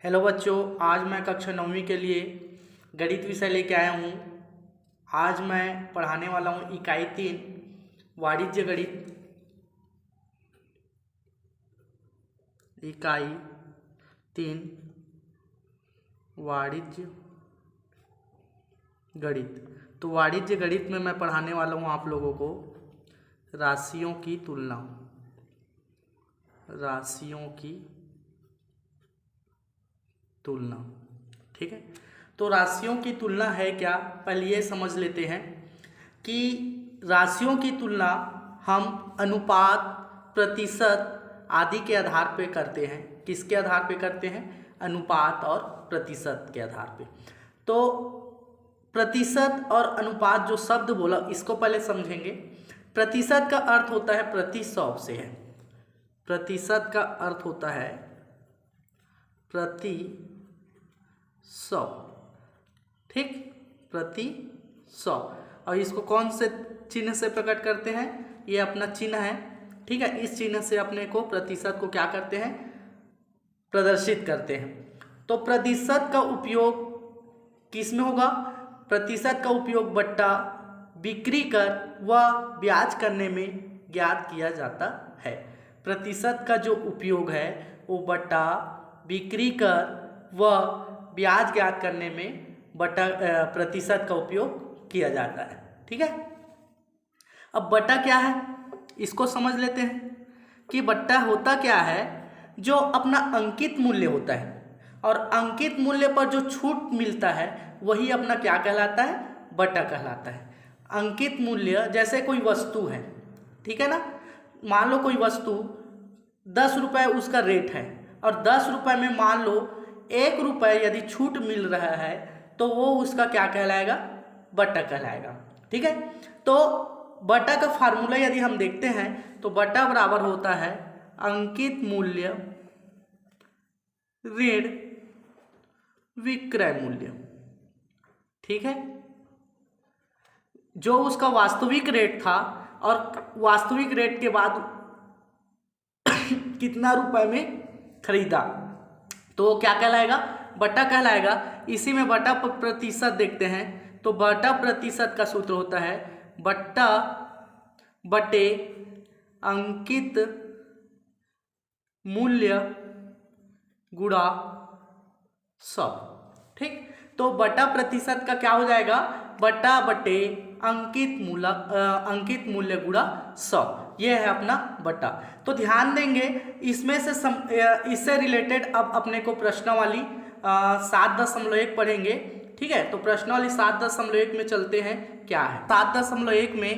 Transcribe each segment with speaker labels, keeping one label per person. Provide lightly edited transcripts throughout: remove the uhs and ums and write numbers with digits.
Speaker 1: Hello बच्चों, आज मैं कक्षा 9वीं के लिए गणित विषय लेके आया हूँ। आज मैं पढ़ाने वाला हूँ इकाई 3 वाणिज्य गणित। इकाई 3 वाणिज्य गणित। तो वाणिज्य गणित में मैं पढ़ाने वाला हूँ आप लोगों को राशियों की तुलना। राशियों की तुलना, ठीक है। तो राशियों की तुलना है क्या, पहले ये समझ लेते हैं कि राशियों की तुलना हम अनुपात, प्रतिशत आदि के आधार पे करते हैं। किसके आधार पे करते हैं? अनुपात और प्रतिशत के आधार पे। तो प्रतिशत और अनुपात जो शब्द बोला, इसको पहले समझेंगे। प्रतिशत का अर्थ होता है प्रति 100 से है। प्रतिशत का अर्थ होता है प्रति 100, ठीक, प्रति 100। और इसको कौन से चिन्ह से प्रकट करते हैं? ये अपना चिन्ह है, ठीक है। इस चिन्ह से अपने को प्रतिशत को क्या करते हैं? प्रदर्शित करते हैं। तो प्रतिशत का उपयोग किस में होगा? प्रतिशत का उपयोग बट्टा, बिक्री कर व ब्याज करने में ज्ञात किया जाता है। प्रतिशत का जो उपयोग है वो बट्टा, बिक्री कर व ब्याज ज्ञात करने में बटा प्रतिशत का उपयोग किया जाता है, ठीक है। अब बटा क्या है, इसको समझ लेते हैं कि बट्टा होता क्या है। जो अपना अंकित मूल्य होता है और अंकित मूल्य पर जो छूट मिलता है वही अपना क्या कहलाता है? बटा कहलाता है। अंकित मूल्य जैसे कोई वस्तु है, ठीक है ना। मान लो कोई वस्तु 10 रुपये उसका रेट है और 10 रुपये में मान लो 1 रुपये यदि छूट मिल रहा है तो वो उसका क्या कहलाएगा? बटा कहलाएगा, ठीक है। तो बटा का फार्मूला यदि हम देखते हैं तो बटा बराबर होता है अंकित मूल्य ऋण विक्रय मूल्य, ठीक है। जो उसका वास्तविक रेट था और वास्तविक रेट के बाद कितना रुपए में खरीदा तो वो क्या कहलाएगा? बटा कहलाएगा। इसी में बटा प्रतिशत देखते हैं तो बटा प्रतिशत का सूत्र होता है बट्टा बटे अंकित मूल्य गुणा 100, ठीक। तो बटा प्रतिशत का क्या हो जाएगा? बटा बटे अंकित मूल्य गुणा 100, ये है अपना बटा। तो ध्यान देंगे इसमें से इससे रिलेटेड अब अपने को प्रश्नावली 7.1 पढ़ेंगे, ठीक है। तो प्रश्नावली 7.1 में चलते हैं। क्या है 7.1 में?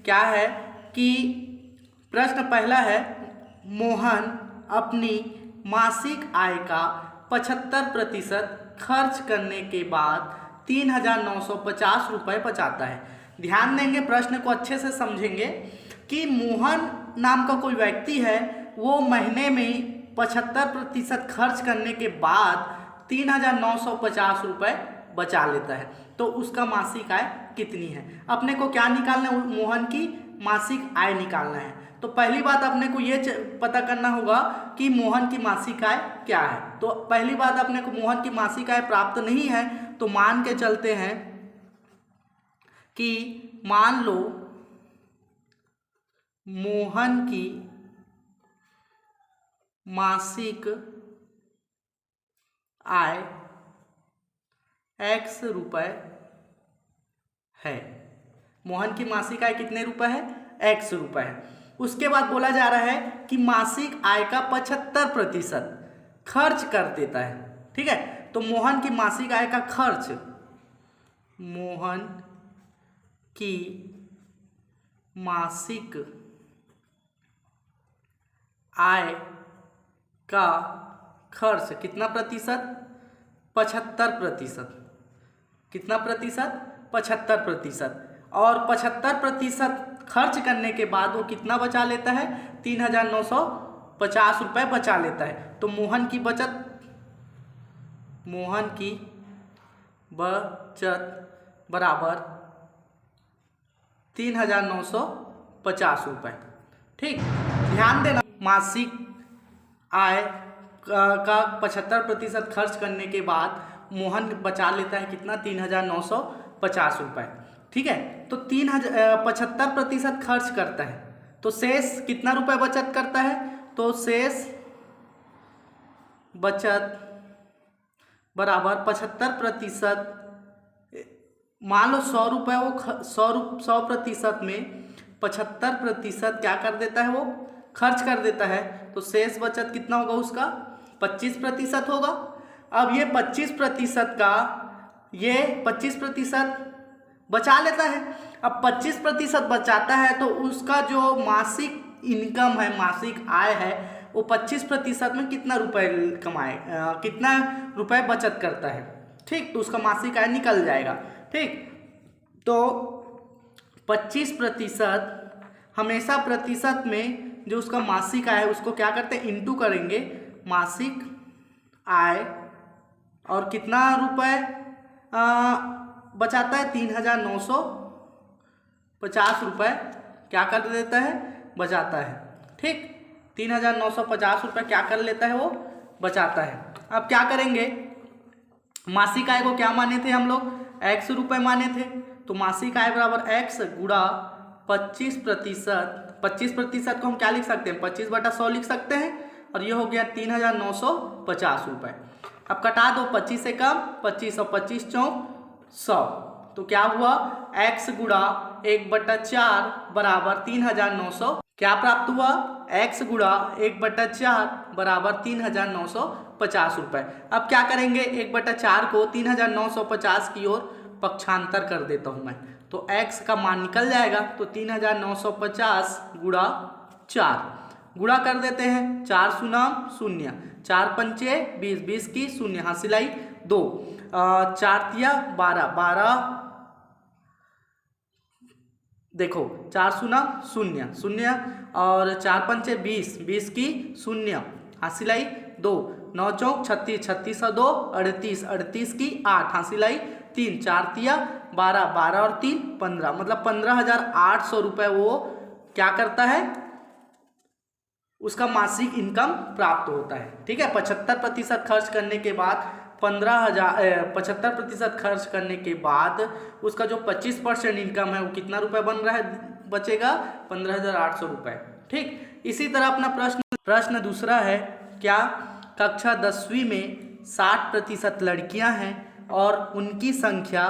Speaker 1: क्या है कि प्रश्न पहला है, मोहन अपनी मासिक आय का 75% खर्च करने के बाद 3,950 रुपये बचाता है। ध्यान देंगे, प्रश्न को अच्छे से समझेंगे कि मोहन नाम का कोई व्यक्ति है, वो महीने में 75% खर्च करने के बाद 3,950 रुपये बचा लेता है। तो उसका मासिक आय कितनी है? अपने को क्या निकालना है? मोहन की मासिक आय निकालना है। तो पहली बात अपने को ये पता करना होगा कि मोहन की मासिक आय क्या है। तो पहली बात अपने को मोहन की मासिक आय प्राप्त नहीं है तो मान के चलते हैं कि मान लो मोहन की मासिक आय X रुपए है। मोहन की मासिक आय कितने रुपए है? X रुपए है। उसके बाद बोला जा रहा है कि मासिक आय का 75% खर्च कर देता है, ठीक है। तो मोहन की मासिक आय का खर्च, मोहन की मासिक आय का खर्च कितना प्रतिशत? 75%। कितना प्रतिशत? 75%। और 75% खर्च करने के बाद वो कितना बचा लेता है? 3,950 रुपये बचा लेता है। तो मोहन की बचत बराबर 3,950 रुपये, ठीक। ध्यान देना, मासिक आय का 75% खर्च करने के बाद मोहन बचा लेता है कितना, 3,950 रुपये। ठीक है, तो 75% खर्च करता है तो शेष कितना रुपए बचत करता है, तो शेष बचत बराबर 75%, मान लो 100 रुपये वो 100% में 75% क्या कर देता है, वो खर्च कर देता है, तो शेष बचत कितना होगा उसका, 25% होगा। अब ये 25% का ये 25% बचा लेता है। अब 25% बचाता है तो उसका जो मासिक इनकम है, मासिक आय है, वो 25% में कितना रुपए कितना रुपए बचत करता है। ठीक, तो उसका मासिक आय निकल जाएगा। ठीक, तो 25% हमेशा प्रतिशत में जो उसका मासिक आय है उसको क्या करते हैं, इंटू करेंगे मासिक आय, और कितना रुपए बचाता है, 3,950 रुपये क्या कर देता है, बचाता है। ठीक, 3,950 रुपये क्या कर लेता है, वो बचाता है। अब क्या करेंगे, मासिक आय को क्या माने थे हम लोग, x रुपये माने थे, तो मासिक आय बराबर x गुणा 25%। 25% को हम क्या लिख सकते हैं, 25/100 लिख सकते हैं, और ये हो गया 3,950 रुपये। अब कटा दो, 25 से कम 25 और 25 चौक 100, तो क्या हुआ, x गुणा 1/4 बराबर 3,900 क्या प्राप्त हुआ, x गुणा 1/4 बराबर 3,950 रुपये। अब क्या करेंगे, 1/4 को 3,950 की ओर पक्षांतर कर देता हूं मैं, तो x का मान निकल जाएगा, तो 3,950 गुणा 4 गुणा कर देते हैं, 4 शून्य शून्य, 4 पंचे 20, 20 की शून्य, हासिलाई 2, 4 तिया 12, 12 देखो 4 शून्य शून्य शून्य, और 4 पंचे 20, 20 की शून्य, हासिलाई 2, 9 चौक 36, 36 और 2 38, 38 की 8, हासिलाई 3, 4 तिया 12, 12 और 3 15, मतलब 15,800 रुपये वो क्या करता है, उसका मासिक इनकम प्राप्त होता है। ठीक है, 75% खर्च करने के बाद 75% खर्च करने के बाद उसका जो 25% इनकम है वो कितना रुपए बन रहा है, बचेगा 15,800 रुपये। ठीक, इसी तरह अपना प्रश्न दूसरा है, क्या कक्षा 10वीं में 60% लड़कियां हैं और उनकी संख्या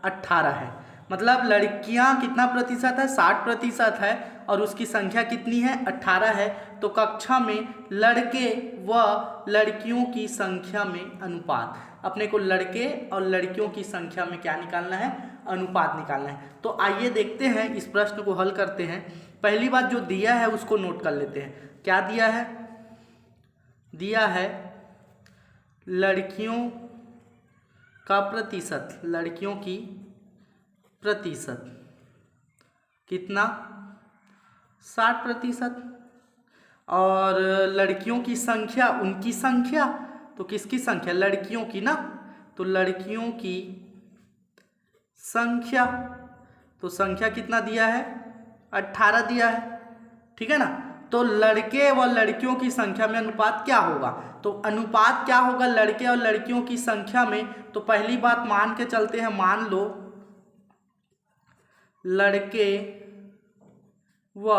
Speaker 1: 18 है, मतलब लड़कियां कितना प्रतिशत है, 60% है, और उसकी संख्या कितनी है, 18 है, तो कक्षा में लड़के व लड़कियों की संख्या में अनुपात, अपने को लड़के और लड़कियों की संख्या में क्या निकालना है, अनुपात निकालना है। तो आइए देखते हैं, इस प्रश्न को हल करते हैं। पहली बात जो दिया है उसको नोट कर लेते हैं, क्या दिया है, दिया है लड़कियों का प्रतिशत, लड़कियों की प्रतिशत कितना, 60%, और लड़कियों की संख्या, उनकी संख्या, तो किसकी संख्या, लड़कियों की ना, तो लड़कियों की संख्या, तो संख्या कितना दिया है, 18 दिया है। ठीक है ना, तो लड़के व लड़कियों की संख्या में अनुपात क्या होगा, तो अनुपात क्या होगा लड़के और लड़कियों की संख्या में, तो पहली बात मान के चलते हैं, मान लो लड़के व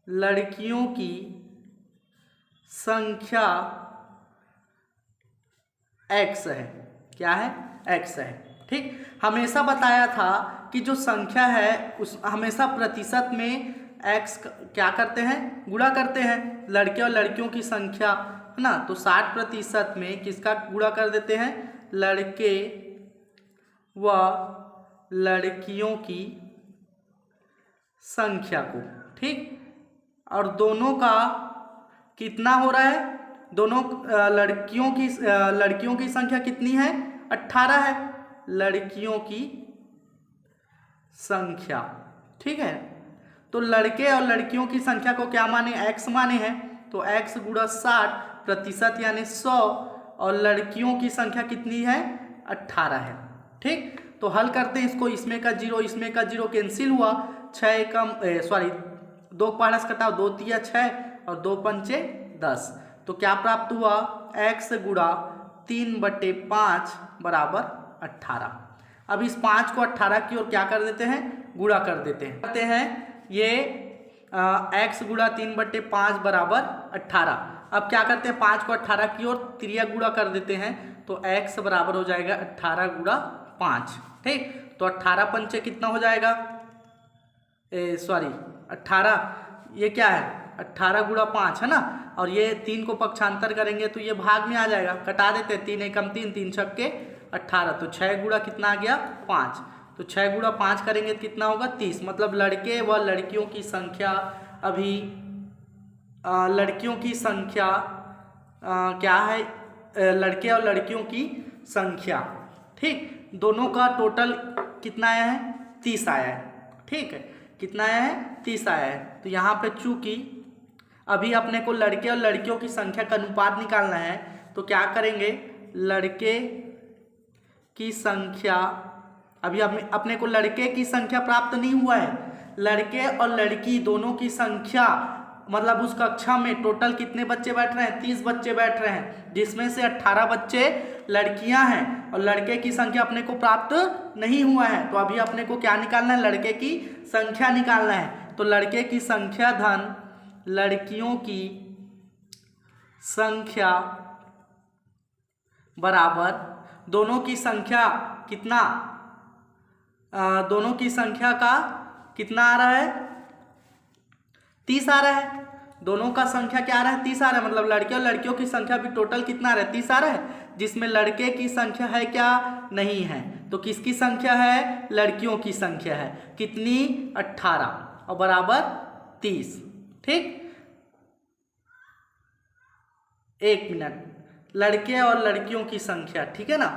Speaker 1: लड़कियों की संख्या x है, क्या है, x है। ठीक, हमेशा बताया था कि जो संख्या है उस हमेशा प्रतिशत में x क्या करते हैं, गुणा करते हैं, लड़के और लड़कियों की संख्या है ना, तो 60% में किसका गुणा कर देते हैं, लड़के व लड़कियों की संख्या को। ठीक, और दोनों का कितना हो रहा है, दोनों लड़कियों की संख्या कितनी है, 18 है, लड़कियों की संख्या। ठीक है, तो लड़के और लड़कियों की संख्या को क्या माने, x माने हैं, तो x गुणा 60% यानी 100, और लड़कियों की संख्या कितनी है, 18 है। ठीक, तो हल करते हैं इसको, इसमें का 0 इसमें का 0 कैंसिल हुआ, 6 कम 2 पारस कटाओ, 2 तिया 6 और 2 पंचे 10, तो क्या प्राप्त हुआ, x गुणा 3/5 बराबर 18। अब इस 5 को 18 की ओर क्या कर देते हैं, गुणा कर देते हैं ये x गुणा 3/5 बराबर 18। अब क्या करते हैं, 5 को 18 की ओर त्रिया गुणा कर देते हैं, तो x बराबर हो जाएगा 18 गुणा 5। ठीक, तो 18 पंचे कितना हो जाएगा, सॉरी 18, ये क्या है 18 गुणा 5 है ना, और ये 3 को पक्षांतर करेंगे तो ये भाग में आ जाएगा, कटा देते हैं, 3 एकम 3, 3 छक्के 18, तो 6 गुणा कितना आ गया 5, तो 6 गुणा 5 करेंगे तो कितना होगा 30। मतलब लड़के व लड़कियों की संख्या अभी लड़कियों की संख्या क्या है, लड़के और लड़कियों की संख्या, ठीक, दोनों का टोटल कितना आया है, 30 आया है। ठीक है, कितना आया है, 30 आया है। तो यहाँ पे चूंकि अभी अपने को लड़के और लड़कियों की संख्या का अनुपात निकालना है, तो क्या करेंगे, लड़के की संख्या, अभी अपने को लड़के की संख्या प्राप्त नहीं हुआ है, लड़के और लड़की दोनों की संख्या, मतलब उस कक्षा में टोटल कितने बच्चे बैठ रहे हैं, 30 बच्चे बैठ रहे हैं, जिसमें से 18 बच्चे लड़कियां हैं और लड़के की संख्या अपने को प्राप्त नहीं हुआ है। तो अभी अपने को क्या निकालना है, लड़के की संख्या निकालना है। तो लड़के की संख्या धन लड़कियों की संख्या बराबर दोनों की संख्या कितना, दोनों की संख्या का कितना आ रहा है, 30 आ रहा है। दोनों का संख्या क्या आ रहा है, 30 आ रहा है, मतलब लड़के और लड़कियों की संख्या भी टोटल कितना आ रहा है, 30 आ रहा है, जिसमें लड़के की संख्या है क्या, नहीं है। तो किसकी संख्या है, लड़कियों की संख्या है, कितनी 18 और बराबर 30। ठीक, 1 मिनट, लड़के और लड़कियों की संख्या, ठीक है ना,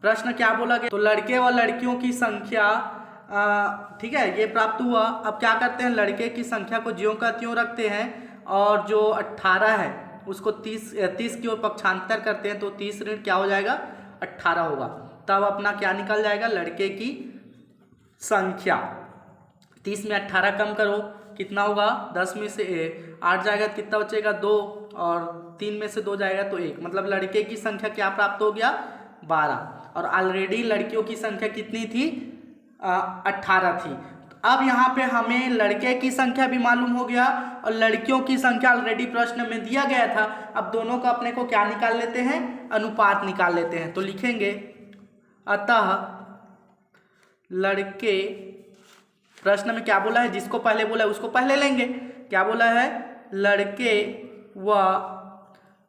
Speaker 1: प्रश्न क्या बोला गया, तो लड़के और लड़कियों की संख्या, ठीक है, ये प्राप्त हुआ। अब क्या करते हैं, लड़के की संख्या को ज्यों का त्यों रखते हैं और जो 18 है उसको 30 की ओर पक्षांतर करते हैं, तो 30 ऋण क्या हो जाएगा 18 होगा। तब अपना क्या निकल जाएगा, लड़के की संख्या, 30 में 18 कम करो कितना होगा, 10 में से 8 जाएगा तो कितना बचेगा 2, और 3 में से 2 जाएगा तो 1, मतलब लड़के की संख्या क्या प्राप्त हो गया 12, और ऑलरेडी लड़कियों की संख्या कितनी थी 18 थी। अब यहाँ पे हमें लड़के की संख्या भी मालूम हो गया और लड़कियों की संख्या ऑलरेडी प्रश्न में दिया गया था। अब दोनों का अपने को क्या निकाल लेते हैं, अनुपात निकाल लेते हैं। तो लिखेंगे अतः लड़के, प्रश्न में क्या बोला है, जिसको पहले बोला है उसको पहले लेंगे, क्या बोला है, लड़के व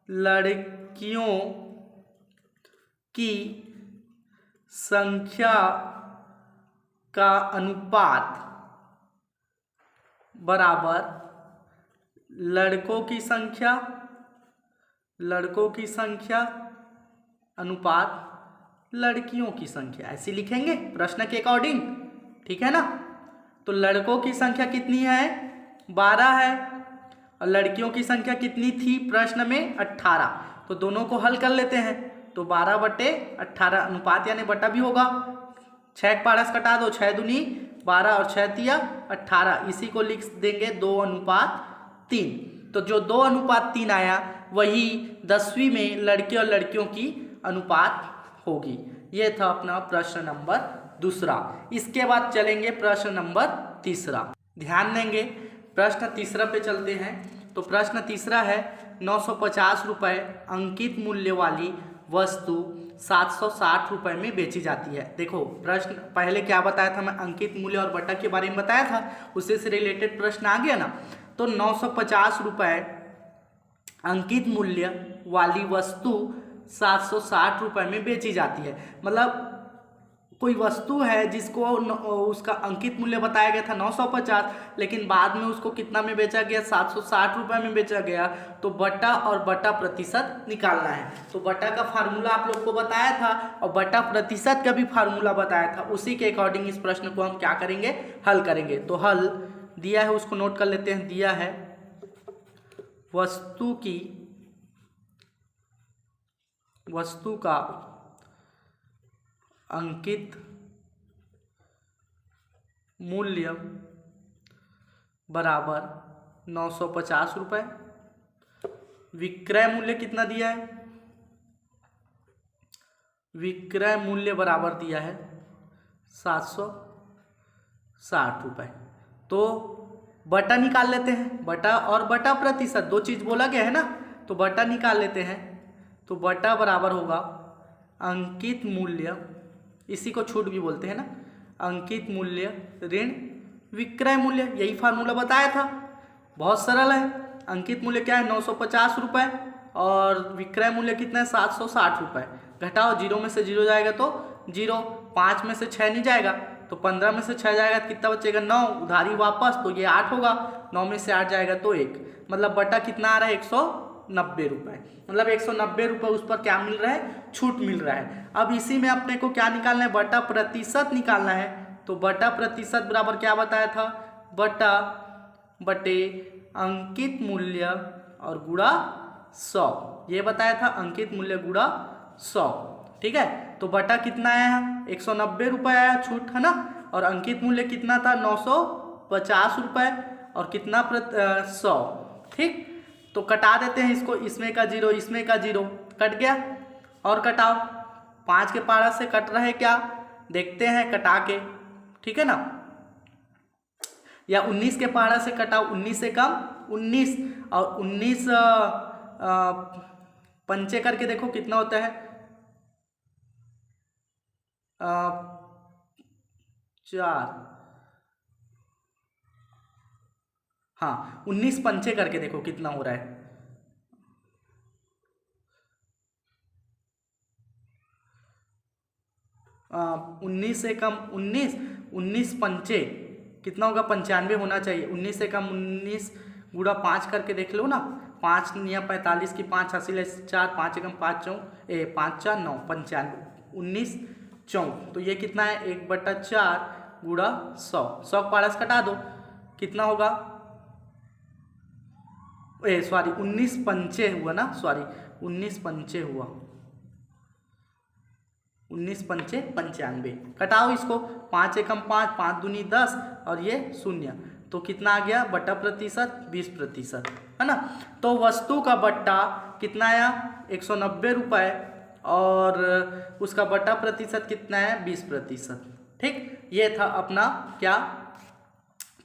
Speaker 1: लड़कियों की संख्या का अनुपात बराबर लड़कों की संख्या अनुपात लड़कियों की संख्या, ऐसे लिखेंगे प्रश्न के अकॉर्डिंग, ठीक है ना। तो लड़कों की संख्या कितनी है 12 है और लड़कियों की संख्या कितनी थी प्रश्न में 18, तो दोनों को हल कर लेते हैं। तो 12/18 अनुपात यानी बटा भी होगा, 6 पारस कटा दो, 6 दूनी 12 और 6 तिया 18, इसी को लिख देंगे 2:3। तो जो 2:3 आया वही 10वीं में लड़के और लड़कियों की अनुपात होगी। ये था अपना प्रश्न नंबर 2। इसके बाद चलेंगे प्रश्न नंबर 3। ध्यान देंगे, प्रश्न 3 पे चलते हैं। तो प्रश्न 3 है, 950 रुपये अंकित मूल्य वाली वस्तु 760 रुपये में बेची जाती है। देखो प्रश्न पहले क्या बताया था मैं, अंकित मूल्य और बटा के बारे में बताया था, उससे से रिलेटेड प्रश्न आ गया ना। तो 950 रुपये अंकित मूल्य वाली वस्तु 760 रुपये में बेची जाती है। मतलब कोई वस्तु है जिसको उसका अंकित मूल्य बताया गया था 950, लेकिन बाद में उसको कितना में बेचा गया 760 रुपये में बेचा गया। तो बटा और बटा प्रतिशत निकालना है। तो बटा का फार्मूला आप लोग को बताया था और बटा प्रतिशत का भी फार्मूला बताया था, उसी के अकॉर्डिंग इस प्रश्न को हम क्या करेंगे, हल करेंगे। तो हल दिया है उसको नोट कर लेते हैं। दिया है वस्तु का अंकित मूल्य बराबर 950 रुपये विक्रय मूल्य कितना दिया है, विक्रय मूल्य बराबर दिया है 760 रुपये। तो बटा निकाल लेते हैं, बटा और बटा प्रतिशत दो चीज़ बोला गया है ना, तो बटा निकाल लेते हैं। तो बटा बराबर होगा अंकित मूल्य, इसी को छूट भी बोलते हैं ना, अंकित मूल्य ऋण विक्रय मूल्य। यही फार्मूला बताया था, बहुत सरल है। अंकित मूल्य क्या है 950 रुपये और विक्रय मूल्य कितना है 760 रुपये। घटाओ, जीरो में से जीरो जाएगा तो जीरो, 5 में से 6 नहीं जाएगा तो 15 में से 6 जाएगा तो कितना बचेगा 9, उधारी वापस, तो ये 8 होगा, 9 में से 8 जाएगा तो 1, मतलब बटा कितना आ रहा है 190 रुपये। मतलब 190 रुपये उस पर क्या मिल रहा है, छूट मिल रहा है। अब इसी में अपने को क्या निकालना है, बटा प्रतिशत निकालना है। तो बटा प्रतिशत बराबर क्या बताया था, बटा बटे अंकित मूल्य और गुणा 100, ये बताया था, अंकित मूल्य गुणा 100। ठीक है, तो बटा कितना आया, 190 रुपये आया छूट, है ना, और अंकित मूल्य कितना था 950 रुपये और कितना 100। ठीक, तो कटा देते हैं इसको, इसमें का जीरो इसमें का जीरो कट गया, और कटाओ, 5 के पारा से कट रहे क्या, देखते हैं कटा के, ठीक है ना, या 19 के पहाड़ा से कटाओ, 19 से कम 19 और 19 पंचे करके देखो कितना होता है, 4, हाँ 19 पंचे करके देखो कितना हो रहा है, 19 से कम 19 पंचे कितना होगा 95 होना चाहिए। 19 से कम 19 गुणा 5 करके देख लो ना, 5 या 45 की 5 हासिल है 4, 5 एकम 5 चौ 5 4 9 95, 19 चौ, तो ये कितना है 1/4 गुणा 100, 100 का पारस कटा दो कितना होगा, सॉरी 19 पंचे हुआ ना, सॉरी 19 पंचे हुआ, 19 पंचे 95, कटाओ इसको, 5 एकम 5, 5 दूनी 10 और ये 0, तो कितना आ गया बटा प्रतिशत 20%, है ना। तो वस्तु का बट्टा कितना आया 190 रुपये और उसका बटा प्रतिशत कितना है 20%। ठीक, ये था अपना क्या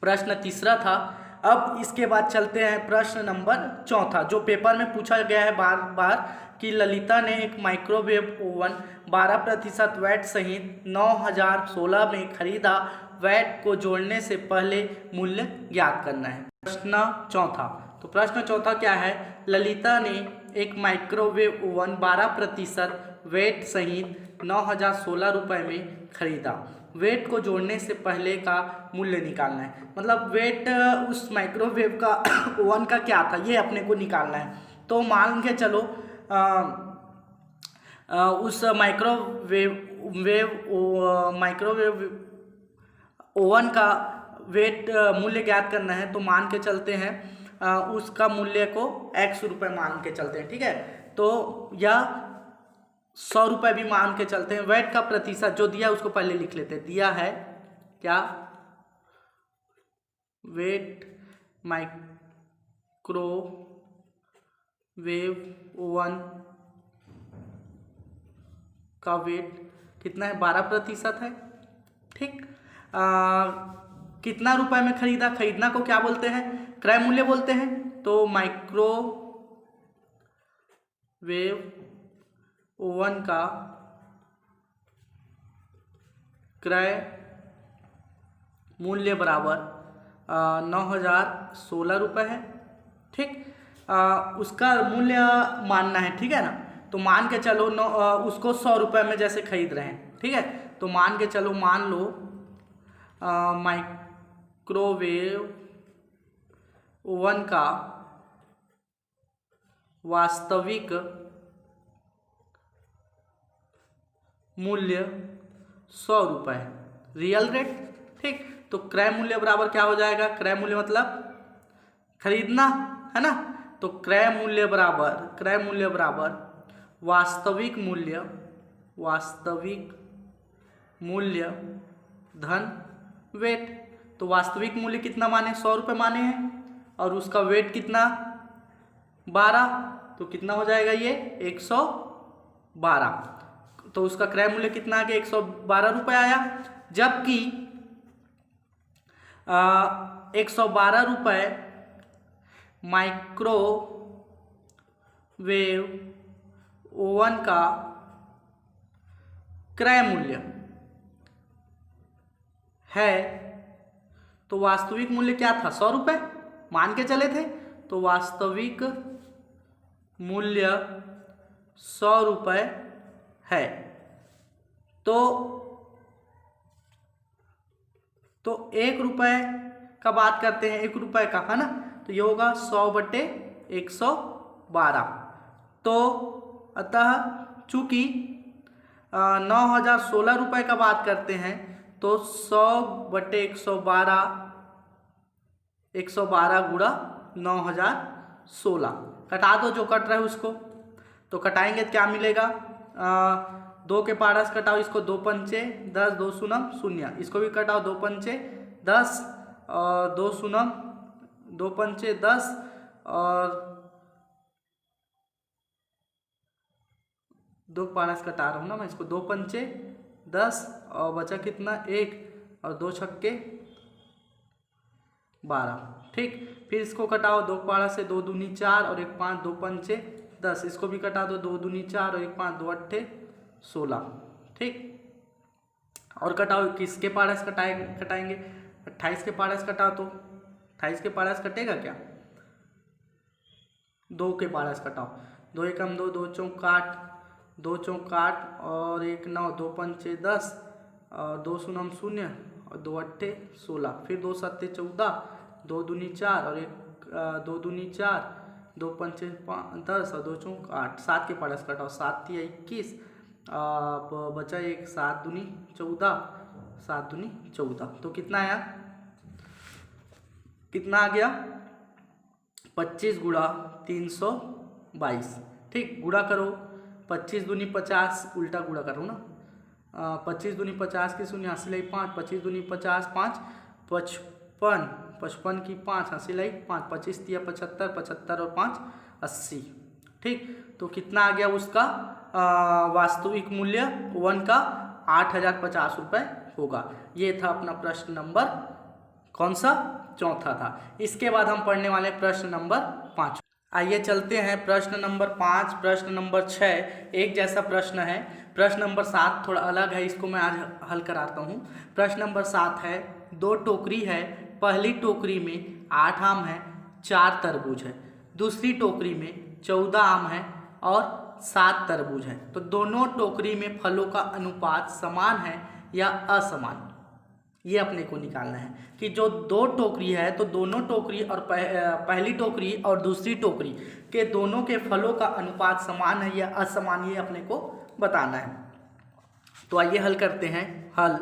Speaker 1: प्रश्न तीसरा था। अब इसके बाद चलते हैं प्रश्न नंबर चौथा, जो पेपर में पूछा गया है बार बार कि ललिता ने एक माइक्रोवेव ओवन 12% वैट सहित 9016 में खरीदा, वैट को जोड़ने से पहले मूल्य ज्ञात करना है। प्रश्न चौथा, तो प्रश्न चौथा क्या है, ललिता ने एक माइक्रोवेव ओवन 12% वैट सहित 9016 रुपये में खरीदा, वेट को जोड़ने से पहले का मूल्य निकालना है। मतलब वेट उस माइक्रोवेव का ओवन का क्या था ये अपने को निकालना है। तो मान के चलो उस माइक्रोवेव ओवन का वेट मूल्य ज्ञात करना है। तो मान के चलते हैं उसका मूल्य को x रुपये मान के चलते हैं, ठीक है, तो या 100 रुपये भी मान के चलते हैं। वेट का प्रतिशत जो दिया उसको पहले लिख लेते हैं, दिया है क्या, वेट माइक्रोवेव ओवन का वेट कितना है 12% है। ठीक, कितना रुपए में खरीदा, खरीदना को क्या बोलते हैं, क्रय मूल्य बोलते हैं। तो माइक्रोवेव ओवन का क्रय मूल्य बराबर 9016 रुपये है। ठीक, उसका मूल्य मानना है, ठीक है ना। तो मान के चलो उसको 100 रुपये में जैसे खरीद रहे हैं, ठीक है, तो मान के चलो, मान लो माइक्रोवेव ओवन का वास्तविक मूल्य 100 रुपये है, रियल रेट। ठीक, तो क्रय मूल्य बराबर क्या हो जाएगा, क्रय मूल्य मतलब खरीदना, है ना। तो क्रय मूल्य बराबर वास्तविक मूल्य धन वेट। तो वास्तविक मूल्य कितना माने 100 रुपये माने हैं और उसका वेट कितना 12, तो कितना हो जाएगा ये 112। तो उसका क्रय मूल्य कितना आ गया 112 रुपये आया। जबकि 112 रुपये माइक्रोवेव ओवन का क्रय मूल्य है, तो वास्तविक मूल्य क्या था 100 रुपये मान के चले थे, तो वास्तविक मूल्य 100 रुपये है। तो 1 रुपये का बात करते हैं, 1 रुपये का है ना, तो ये होगा 100/112। तो अतः चूंकि 9016 रुपये का बात करते हैं, तो 100/112 112 गुणा 9016 कटा दो जो कट रहा है उसको। तो कटाएंगे तो क्या मिलेगा, 2 के पारस कटाओ, इसको 2 पंचे 10, 2 शून्य 0, इसको भी कटाओ 2 पंचे 10 और 2 शून्य 2 पंचे 10 और 2 पारस कटा रहा हूँ ना मैं, इसको 2 पंचे 10 और बचा कितना 1 और 2 छक्के 12। ठीक, फिर इसको कटाओ 2 पारस से 2 दूनी 4 और 1 5, 2 पंचे 10, इसको भी कटा दो 2 दूनी 4 और 1 5, 2 अट्ठे 16। ठीक, और कटाओ किसके पारस कटाएंगे 28 के पारस कटाओ, तो 28 के पारस कटेगा क्या, 2 के पारस कटाओ, 2 एकम 2, 2 चौक 8, 2 चौक 8 और 1 9, 2 पंचे 10 और 2 शून्य 0 और 2 अट्ठे 16, फिर 2 सत्ते 14, 2 दूनी 4 और 2 दूनी 4, 2 पंचे 10 और 2 चौक 8, 7 के पारस कटाओ, 7 या 21, बचा 1, 7 दूनी 14, 7 दूनी 14, तो कितना आया, कितना आ गया 25 गुणा 322। ठीक, गुणा करो 25 दूनी 50, उल्टा गुणा करो ना, 25 दूनी 50 की 0 80 लाई 5, 25 दूनी 50 5 55, 55 की 5 80 लाई 5, 25 तिया 75, 75 और 5 80। ठीक, तो कितना आ गया उसका वास्तविक मूल्य ओवन का 8050 रुपये होगा। ये था अपना प्रश्न नंबर कौन सा, चौथा था। इसके बाद हम पढ़ने वाले प्रश्न नंबर 5। आइए चलते हैं प्रश्न नंबर 5, प्रश्न नंबर 6 एक जैसा प्रश्न है। प्रश्न नंबर 7 थोड़ा अलग है, इसको मैं आज हल कराता हूँ। प्रश्न नंबर 7 है, 2 टोकरी है, पहली टोकरी में 8 आम है, 4 तरबूज है, दूसरी टोकरी में 14 आम है और 7 तरबूज है। तो दोनों टोकरी में फलों का अनुपात समान है या असमान, ये अपने को निकालना है कि जो 2 टोकरी है तो दोनों टोकरी और पहली टोकरी और दूसरी टोकरी के दोनों के फलों का अनुपात समान है या असमान, ये अपने को बताना है। तो आइए हल करते हैं। हल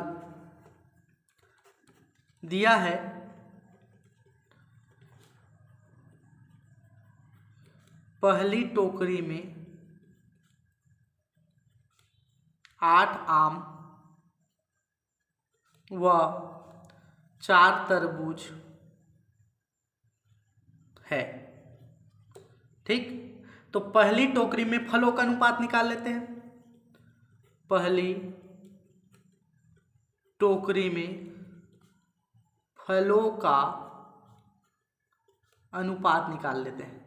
Speaker 1: दिया है पहली टोकरी में 8 आम व 4 तरबूज है। ठीक, तो पहली टोकरी में फलों का अनुपात निकाल लेते हैं। पहली टोकरी में फलों का अनुपात निकाल लेते हैं।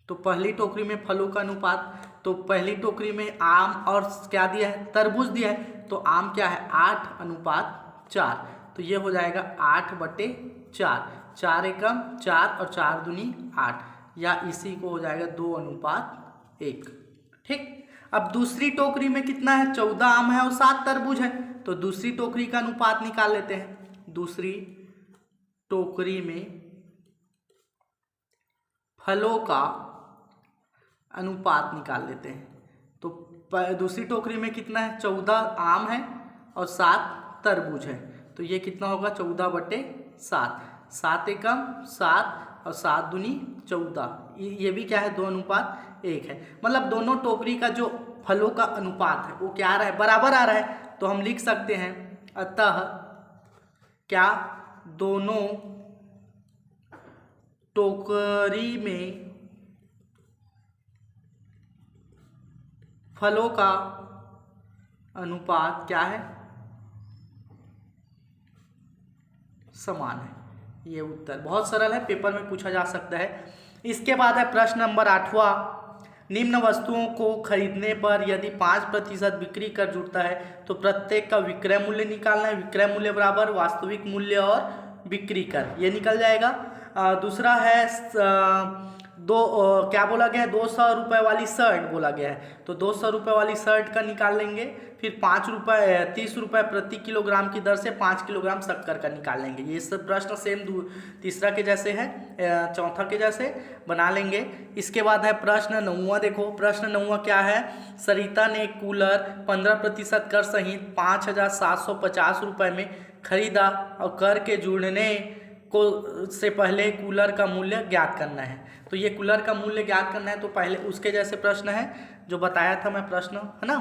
Speaker 1: तो पहली टोकरी में फलों का अनुपात, तो पहली टोकरी में आम और क्या दिया है, तरबूज दिया है, तो आम क्या है 8:4, तो ये हो जाएगा 8/4, 4 एकम 4 और 4 दूनी 8, या इसी को हो जाएगा 2:1। ठीक, अब दूसरी टोकरी में कितना है, 14 आम है और 7 तरबूज है, तो दूसरी टोकरी का अनुपात निकाल लेते हैं। दूसरी टोकरी में फलों का अनुपात निकाल लेते हैं। तो दूसरी टोकरी में कितना है, 14 आम है और 7 तरबूज है, तो ये कितना होगा 14/7, 7 एकम 7 और 7 दूनी 14, ये भी क्या है 2:1 है। मतलब दोनों टोकरी का जो फलों का अनुपात है वो क्या आ रहा है, बराबर आ रहा है। तो हम लिख सकते हैं अतः क्या दोनों टोकरी में फलों का अनुपात क्या है, समान है। ये उत्तर बहुत सरल है, पेपर में पूछा जा सकता है। इसके बाद है प्रश्न नंबर 8वां, निम्न वस्तुओं को खरीदने पर यदि 5% बिक्री कर जुड़ता है तो प्रत्येक का विक्रय मूल्य निकालना है। विक्रय मूल्य बराबर वास्तविक मूल्य और बिक्री कर, ये निकल जाएगा। दूसरा है क्या बोला गया है, 200 रुपये वाली शर्ट बोला गया है, तो 200 रुपये वाली शर्ट का निकाल लेंगे। फिर 30 रुपये प्रति किलोग्राम की दर से 5 किलोग्राम शक्कर का निकाल लेंगे। ये सब प्रश्न सेम तीसरा के जैसे है, चौथा के जैसे बना लेंगे। इसके बाद है प्रश्न 9वां। देखो प्रश्न 9वां क्या है, सरिता ने एक कूलर 15% कर सहित 5,750 रुपये में खरीदा और कर के जुड़ने को से पहले कूलर का मूल्य ज्ञात करना है। तो ये कूलर का मूल्य ज्ञात करना है, तो पहले उसके जैसे प्रश्न है जो बताया था मैं प्रश्न, है ना।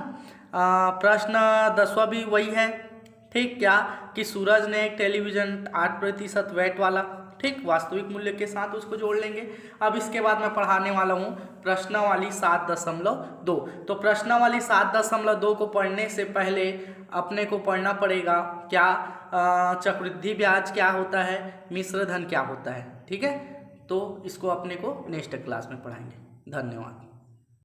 Speaker 1: प्रश्न 10वां भी वही है, ठीक, क्या कि सूरज ने एक टेलीविज़न 8% वैट वाला, ठीक, वास्तविक मूल्य के साथ उसको जोड़ लेंगे। अब इसके बाद मैं पढ़ाने वाला हूँ प्रश्नावली 7.2। तो प्रश्नावली 7.2 को पढ़ने से पहले अपने को पढ़ना पड़ेगा क्या, चक्रवृद्धि ब्याज क्या होता है, मिश्र धन क्या होता है, ठीक है। तो इसको अपने को नेक्स्ट क्लास में पढ़ाएंगे। धन्यवाद।